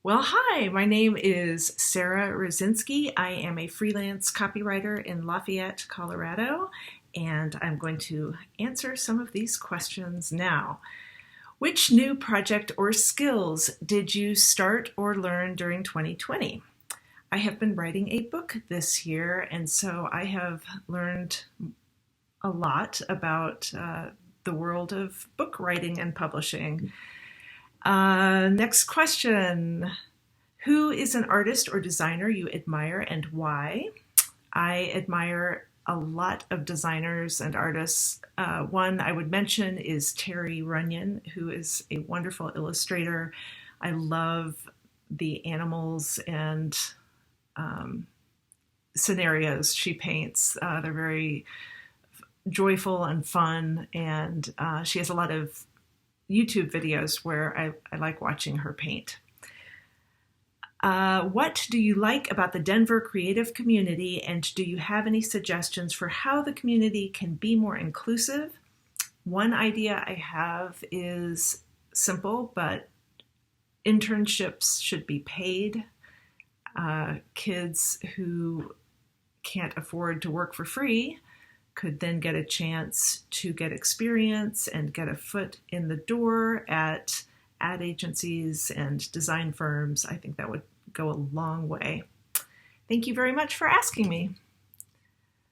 Well, hi, my name is Sara Rosinsky. I am a freelance copywriter in Lafayette, Colorado, and I'm going to answer some of these questions now. Which new project or skills did you start or learn during 2020? I have been writing a book this year, and so I have learned a lot about the world of book writing and publishing. Next question. Who is an artist or designer you admire and why? I admire a lot of designers and artists. One I would mention is Terry Runyon, who is a wonderful illustrator. I love the animals and scenarios she paints. They're very joyful and fun, and she has a lot of YouTube videos where I like watching her paint. What do you like about the Denver creative community, and do you have any suggestions for how the community can be more inclusive? One idea I have is simple, but internships should be paid. Kids who can't afford to work for free could then get a chance to get experience and get a foot in the door at ad agencies and design firms. I think that would go a long way. Thank you very much for asking me.